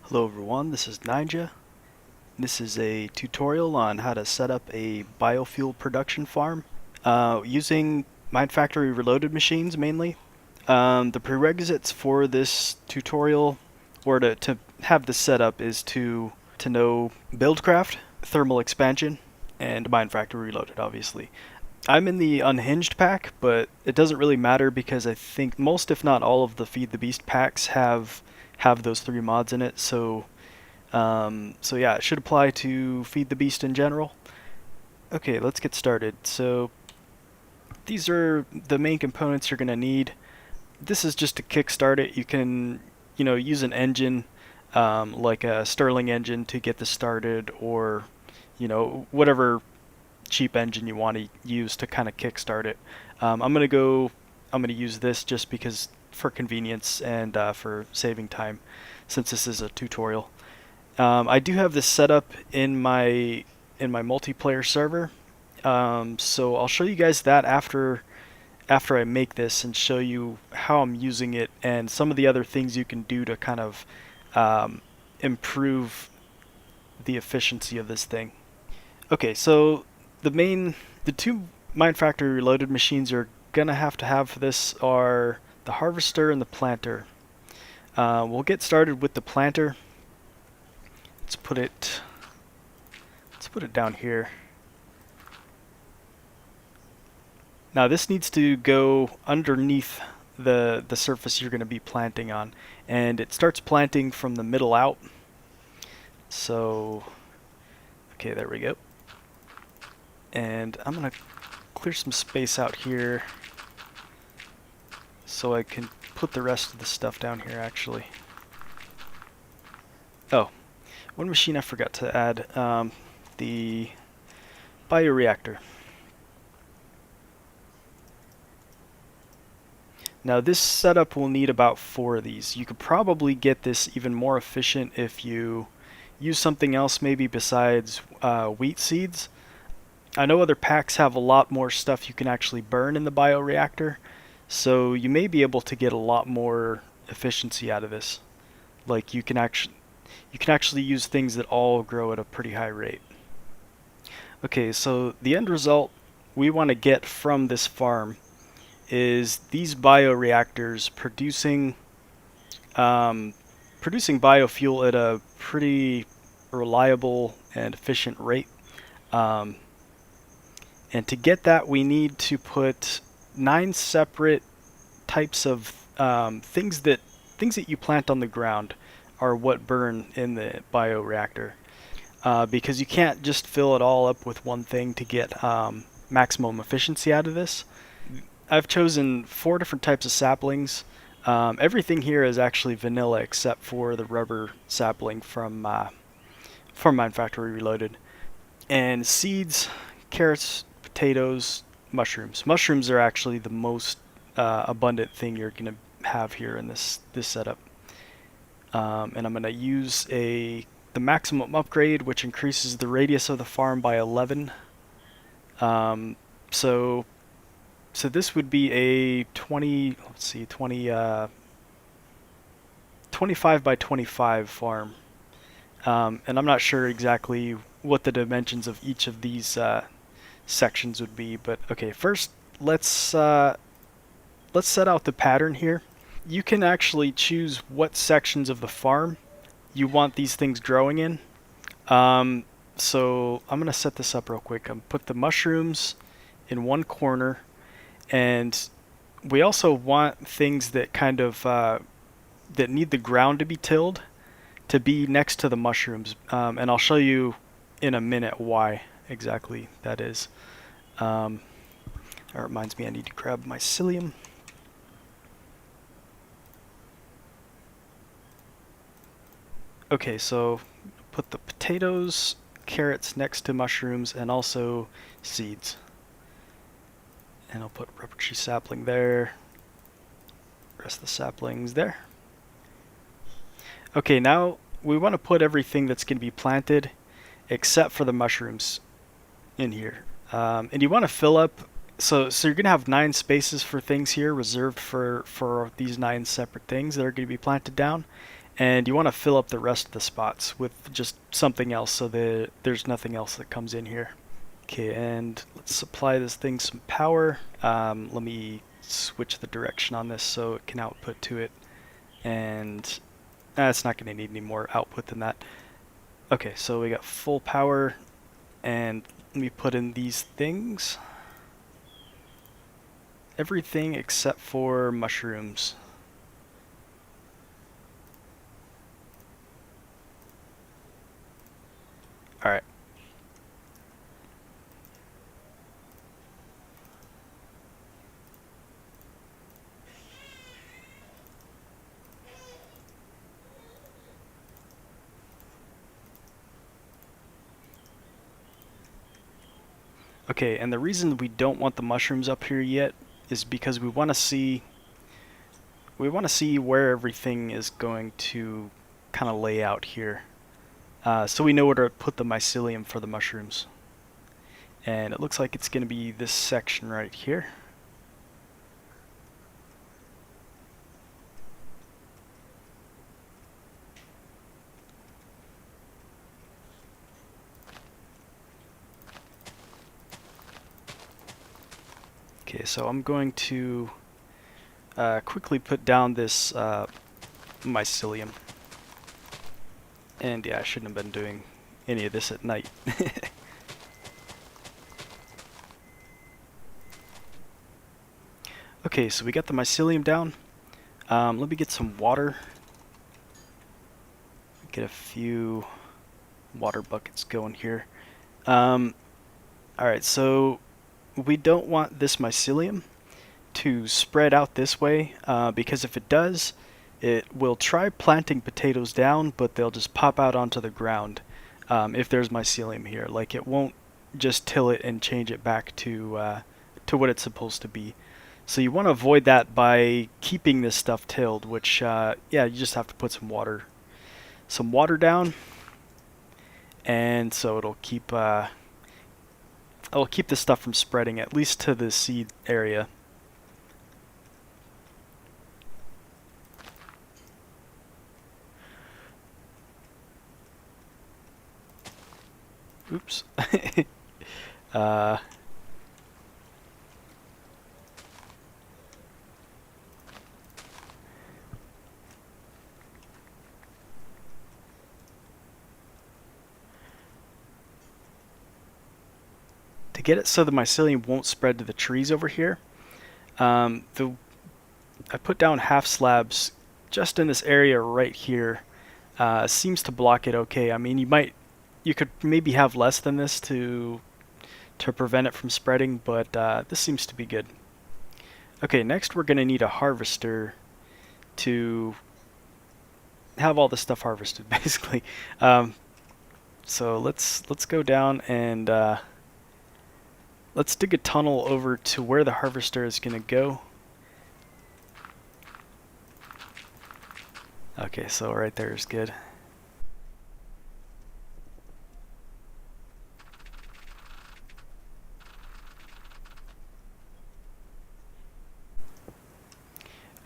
Hello everyone, this is Ninja. This is a tutorial on how to set up a biofuel production farm using Minefactory Reloaded machines mainly. The prerequisites for this tutorial, or to have this set up, is to know Buildcraft, thermal expansion, and Minefactory Reloaded obviously. I'm in the Unhinged pack, but it doesn't really matter because I think most, if not all, of the Feed the Beast packs have those three mods in it. So yeah, it should apply to Feed the Beast in general. Okay, let's get started. So these are the main components you're gonna need. This is just to kickstart it. You can, use an engine like a Stirling engine to get this started, or whatever cheap engine you want to use to kind of kickstart it. I'm gonna use this just because for convenience and for saving time, since this is a tutorial. I do have this set up in my multiplayer server, so I'll show you guys that after I make this and show you how I'm using it and some of the other things you can do to kind of improve the efficiency of this thing. Okay, so the two Minefactory Reloaded machines you're gonna have to have for this are the harvester and the planter. We'll get started with the planter. Let's put it down here. Now this needs to go underneath the surface you're going to be planting on, and it starts planting from the middle out. So okay, there we go. And I'm going to clear some space out here so I can put the rest of the stuff down here actually. Oh, one machine I forgot to add, the bioreactor. Now this setup will need about 4 of these. You could probably get this even more efficient if you use something else maybe besides wheat seeds. I know other packs have a lot more stuff you can actually burn in the bioreactor, so you may be able to get a lot more efficiency out of this. Like you can actually use things that all grow at a pretty high rate. Okay, so the end result we want to get from this farm is these bioreactors producing biofuel at a pretty reliable and efficient rate. And to get that, we need to put 9 separate types of things that you plant on the ground are what burn in the bioreactor. Because you can't just fill it all up with one thing to get maximum efficiency out of this. I've chosen 4 different types of saplings. Everything here is actually vanilla except for the rubber sapling from Minefactory Reloaded. And seeds, carrots, potatoes, mushrooms. Mushrooms are actually the most abundant thing you're going to have here in this setup. And I'm going to use the maximum upgrade, which increases the radius of the farm by 11. So this would be a 25 by 25 farm. And I'm not sure exactly what the dimensions of each of these sections would be, but okay, first let's set out the pattern here. You can actually choose what sections of the farm you want these things growing in. So I'm gonna set this up real quick. I'm put the mushrooms in one corner, and we also want things that kind of that need the ground to be tilled to be next to the mushrooms, and I'll show you in a minute why exactly that is. That reminds me I need to grab my psyllium. Okay, so put the potatoes, carrots next to mushrooms, and also seeds. And I'll put rubber tree sapling there, rest of the saplings there. Okay, now we want to put everything that's going to be planted except for the mushrooms in here. And you want to fill up, so you're going to have 9 spaces for things here reserved for these 9 separate things that are going to be planted down. And you want to fill up the rest of the spots with just something else so that there's nothing else that comes in here. Okay, and let's supply this thing some power. Let me switch the direction on this so it can output to it. And it's not going to need any more output than that. Okay, so we got full power, and let me put in these things. Everything except for mushrooms. Alright. Okay, and the reason we don't want the mushrooms up here yet is because we want to see where everything is going to kind of lay out here. So we know where to put the mycelium for the mushrooms. And it looks like it's going to be this section right here. Okay, so I'm going to quickly put down this mycelium. And yeah, I shouldn't have been doing any of this at night. Okay, so we got the mycelium down. Let me get some water. Get a few water buckets going here. Alright, so we don't want this mycelium to spread out this way, because if it does, it will try planting potatoes down, but they'll just pop out onto the ground if there's mycelium here. Like, it won't just till it and change it back to what it's supposed to be. So you want to avoid that by keeping this stuff tilled, which, yeah, you just have to put some water down, and so it'll keep the stuff from spreading, at least to the seed area. Oops. To get it so the mycelium won't spread to the trees over here, I put down half slabs just in this area right here. Seems to block it okay. I mean, you could maybe have less than this to prevent it from spreading, but this seems to be good. Okay, next we're going to need a harvester to have all this stuff harvested, basically. So let's go down and let's dig a tunnel over to where the harvester is going to go. Okay, so right there is good.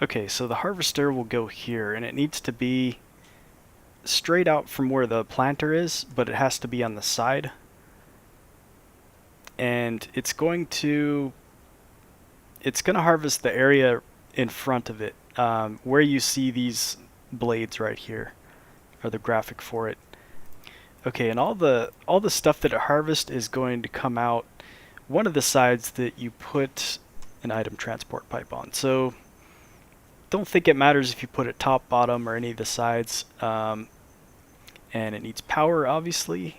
Okay, so the harvester will go here, and it needs to be straight out from where the planter is, but it has to be on the side. And it's going to harvest the area in front of it, where you see these blades right here, or the graphic for it. Okay, and all the stuff that it harvests is going to come out one of the sides that you put an item transport pipe on. So don't think it matters if you put it top, bottom, or any of the sides. And it needs power, obviously.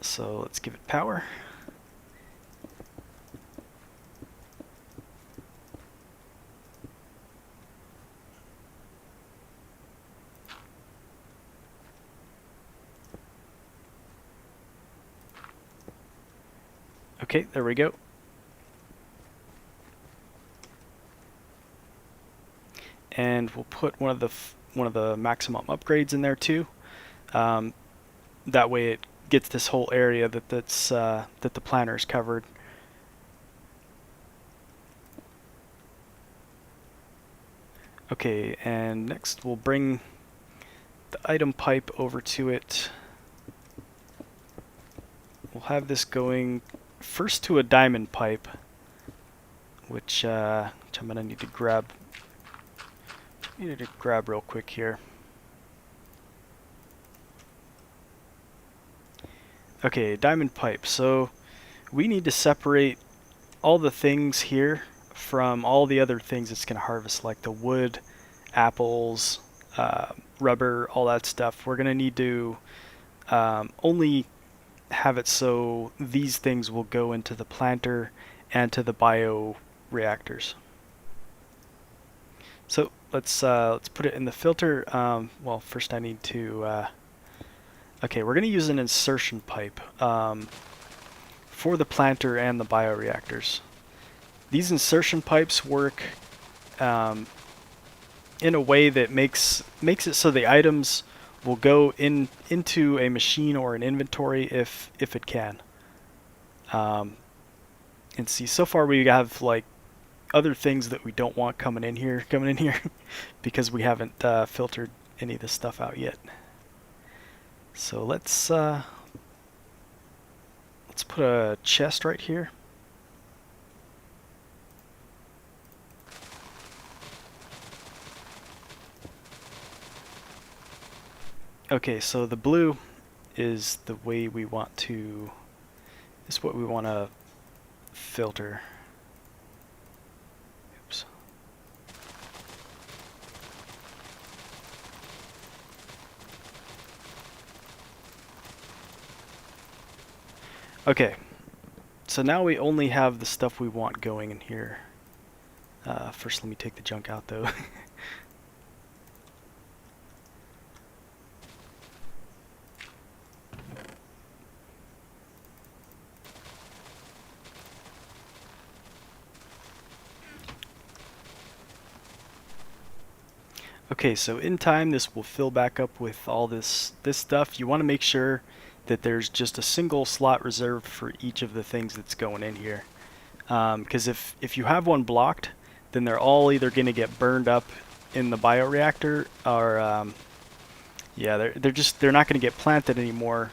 So let's give it power. Okay, there we go. And we'll put one of the maximum upgrades in there too. That way it gets this whole area that the planter's covered. Okay, and next we'll bring the item pipe over to it. We'll have this going first to a diamond pipe, which I'm gonna need to grab. Real quick here. Okay, diamond pipe. So we need to separate all the things here from all the other things it's gonna harvest, like the wood, apples, rubber, all that stuff. We're gonna need to only have it so these things will go into the planter and to the bioreactors. So let's put it in the filter. Well, first I need to. Okay, we're going to use an insertion pipe for the planter and the bioreactors. These insertion pipes work in a way that makes it so the items will go into a machine or an inventory if it can. And see, so far we have like other things that we don't want coming in here because we haven't filtered any of this stuff out yet. So let's put a chest right here. Okay, so the blue is the way we want to, is what we want to filter. Oops. Okay, so now we only have the stuff we want going in here. First let me take the junk out though. Okay, so in time this will fill back up with all this stuff. You want to make sure that there's just a single slot reserved for each of the things that's going in here. Because if you have one blocked, then they're all either going to get burned up in the bioreactor, or yeah, they're not going to get planted anymore,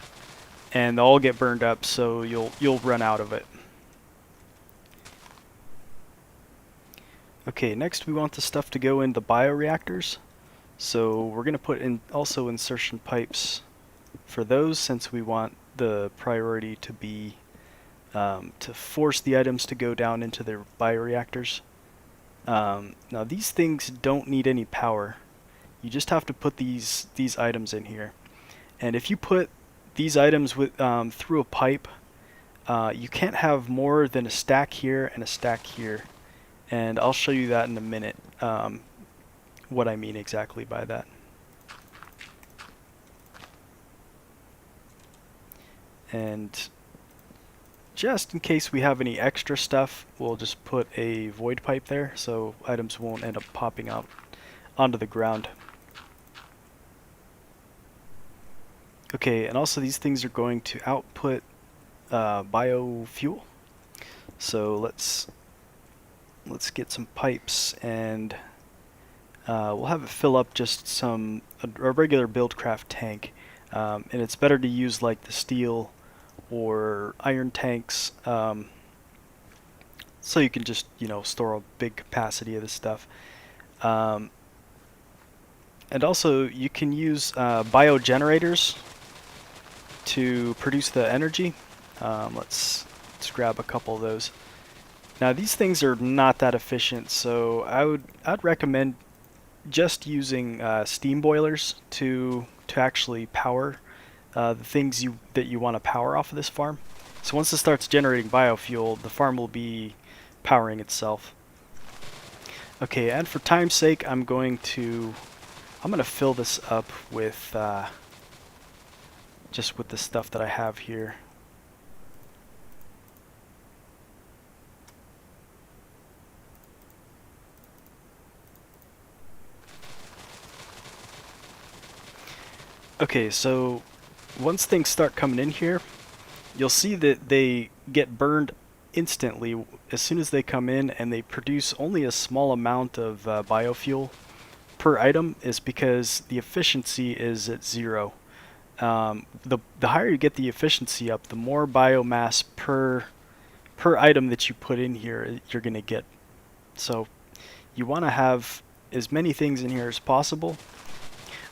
and they'll all get burned up. So you'll run out of it. Okay, next we want the stuff to go in the bioreactors. So we're going to put in also insertion pipes for those, since we want the priority to be to force the items to go down into their bioreactors. Now these things don't need any power. You just have to put these items in here. And if you put these items with through a pipe, you can't have more than a stack here and a stack here. And I'll show you that in a minute, what I mean exactly by that. And just in case we have any extra stuff, we'll just put a void pipe there so items won't end up popping out onto the ground. Okay, and also these things are going to output biofuel. So let's get some pipes, and we'll have it fill up just a regular Buildcraft tank, and it's better to use like the steel or iron tanks, so you can just store a big capacity of this stuff. And also you can use biogenerators to produce the energy. Let's grab a couple of those. Now these things are not that efficient, so I'd recommend just using steam boilers to actually power the things that you want to power off of this farm. So once it starts generating biofuel, the farm will be powering itself. Okay, and for time's sake, I'm going to fill this up with just with the stuff that I have here. Okay, so once things start coming in here, you'll see that they get burned instantly as soon as they come in, and they produce only a small amount of biofuel. per item is because the efficiency is at 0. The higher you get the efficiency up, the more biomass per item that you put in here you're going to get. So you want to have as many things in here as possible.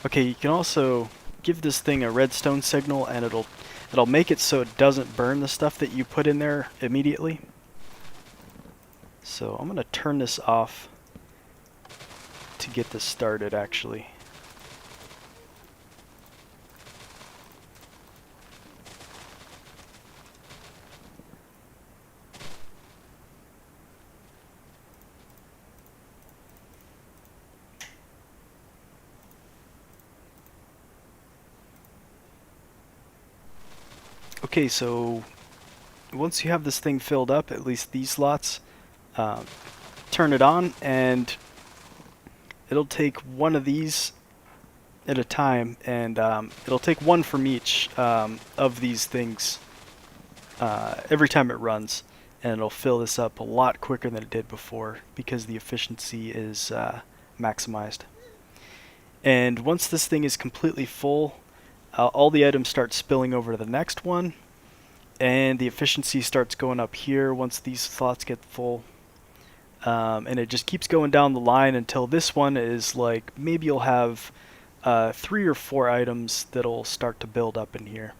Okay, you can also give this thing a redstone signal, and it'll make it so it doesn't burn the stuff that you put in there immediately. So I'm going to turn this off to get this started actually. Okay, so once you have this thing filled up, at least these slots, turn it on, and it'll take one of these at a time, and it'll take one from each of these things every time it runs, and it'll fill this up a lot quicker than it did before because the efficiency is maximized. And once this thing is completely full, all the items start spilling over to the next one, and the efficiency starts going up here once these slots get full. And it just keeps going down the line until this one is like, maybe you'll have 3 or 4 items that'll start to build up in here.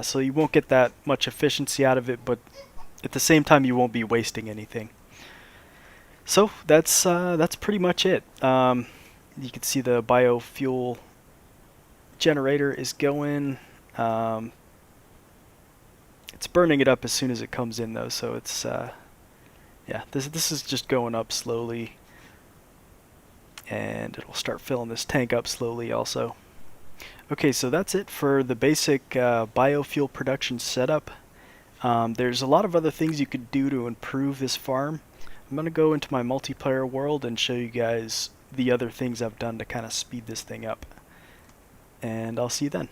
So you won't get that much efficiency out of it, but at the same time you won't be wasting anything. So that's pretty much it. You can see the biofuel generator is going. It's burning it up as soon as it comes in though, so it's yeah, this is just going up slowly, and it'll start filling this tank up slowly also. Okay, so that's it for the basic biofuel production setup. There's a lot of other things you could do to improve this farm. I'm going to go into my multiplayer world and show you guys the other things I've done to kind of speed this thing up. And I'll see you then.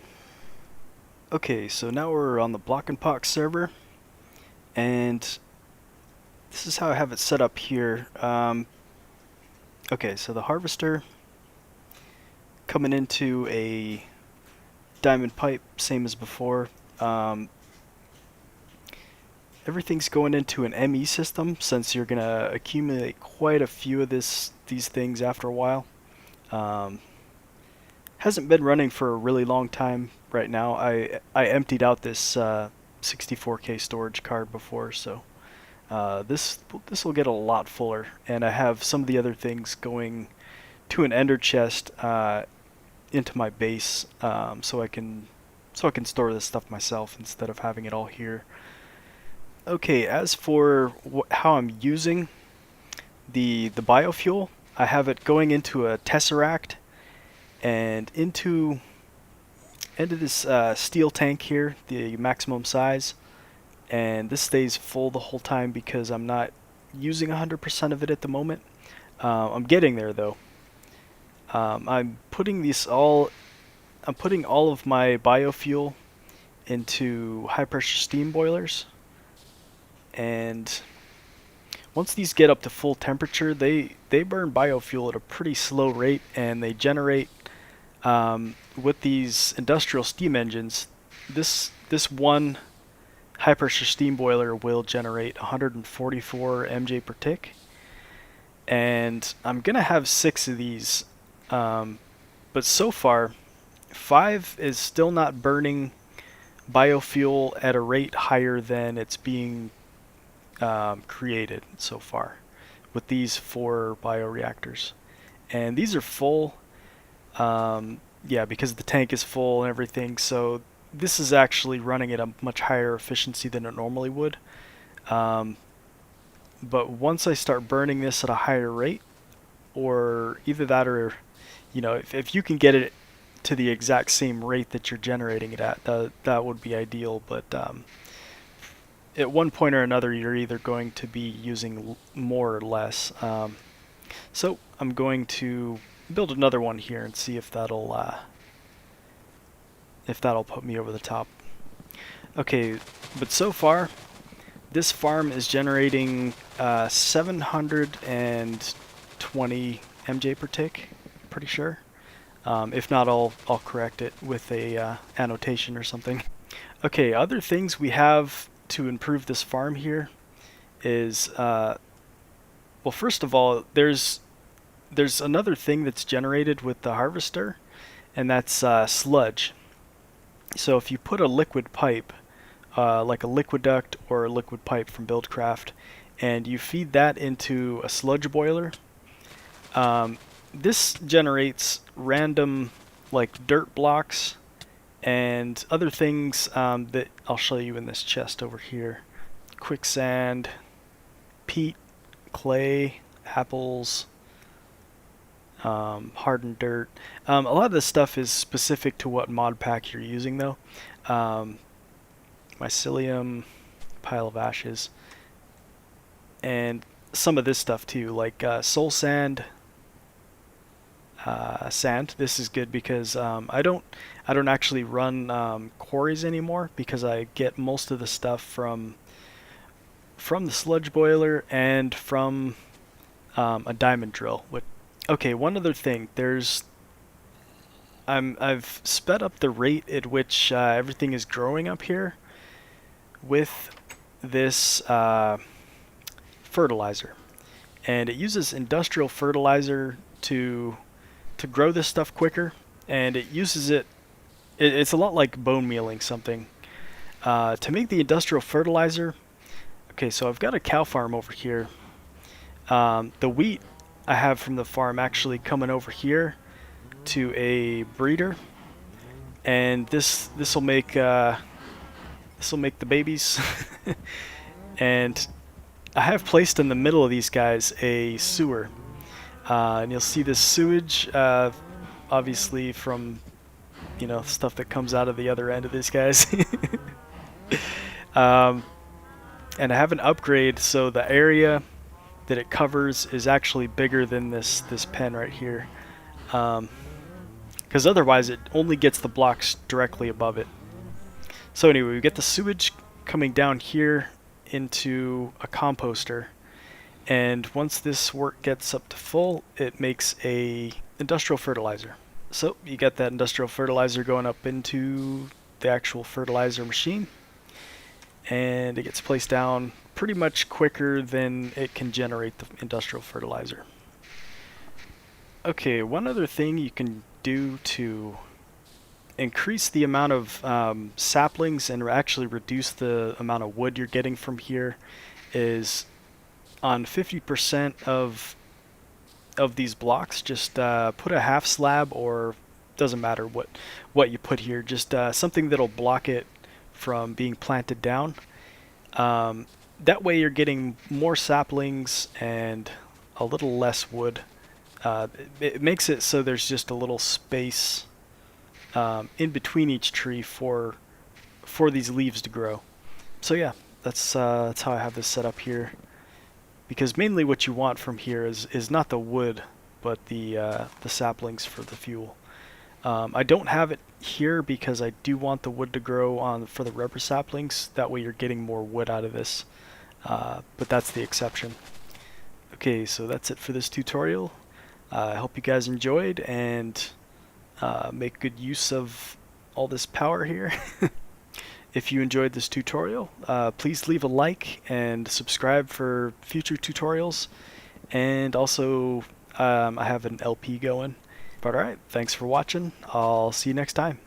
Okay, so now we're on the Block and Pox server, and this is how I have it set up here. Okay, so the harvester coming into a diamond pipe, same as before. Everything's going into an ME system since you're gonna accumulate quite a few of these things after a while. Hasn't been running for a really long time right now. I emptied out this 64K storage card before, so this will get a lot fuller, and I have some of the other things going to an ender chest into my base, so I can store this stuff myself instead of having it all here. Okay, as for how I'm using the biofuel, I have it going into a tesseract and into this steel tank here, the maximum size, and this stays full the whole time because I'm not using 100% of it at the moment. I'm getting there though. I'm putting all of my biofuel into high pressure steam boilers, and once these get up to full temperature, they burn biofuel at a pretty slow rate, and they generate with these industrial steam engines. This one high pressure steam boiler will generate 144 MJ per tick, and I'm gonna have 6 of these, but so far 5 is still not burning biofuel at a rate higher than it's being created so far with these 4 bioreactors. And these are full, yeah, because the tank is full and everything, so this is actually running at a much higher efficiency than it normally would. But once I start burning this at a higher rate, or either that, or if you can get it to the exact same rate that you're generating it at, that would be ideal. But at one point or another, you're either going to be using more or less. So I'm going to build another one here and see if that'll put me over the top. Okay, but so far this farm is generating 720 MJ per tick pretty sure. If not, I'll correct it with a annotation or something. Okay, other things we have to improve this farm here is, well, first of all, there's another thing that's generated with the harvester, and that's sludge. So if you put a liquid pipe, like a liquid duct or a liquid pipe from Buildcraft, and you feed that into a sludge boiler, this generates random like dirt blocks and other things that I'll show you in this chest over here. Quicksand, peat, clay, apples, hardened dirt. A lot of this stuff is specific to what mod pack you're using though. Mycelium, pile of ashes, and some of this stuff too, like soul sand, sand. This is good because I don't actually run quarries anymore because I get most of the stuff from the sludge boiler and from a diamond drill. Okay, one other thing. I've sped up the rate at which everything is growing up here with this fertilizer, and it uses industrial fertilizer to grow this stuff quicker, and it uses it's a lot like bone mealing something. To make the industrial fertilizer, okay, so I've got a cow farm over here. The wheat I have from the farm actually coming over here to a breeder, and this will make the babies. And I have placed in the middle of these guys a sewer, and you'll see this sewage, obviously from stuff that comes out of the other end of these guys. And I have an upgrade, so the area that it covers is actually bigger than this pen right here, because otherwise it only gets the blocks directly above it. So anyway, we get the sewage coming down here into a composter, and once this work gets up to full, it makes a industrial fertilizer. So you got that industrial fertilizer going up into the actual fertilizer machine, and it gets placed down pretty much quicker than it can generate the industrial fertilizer. Okay, one other thing you can do to increase the amount of saplings and actually reduce the amount of wood you're getting from here is on 50% of these blocks, just put a half slab, or doesn't matter what you put here, just something that'll block it from being planted down. That way you're getting more saplings and a little less wood. It makes it so there's just a little space in between each tree for these leaves to grow. So yeah, that's how I have this set up here. Because mainly what you want from here is not the wood, but the saplings for the fuel. I don't have it here because I do want the wood to grow for the rubber saplings. That way you're getting more wood out of this. But that's the exception. Okay, so that's it for this tutorial. I hope you guys enjoyed and make good use of all this power here. If you enjoyed this tutorial, please leave a like and subscribe for future tutorials. And also, I have an LP going. But alright, thanks for watching. I'll see you next time.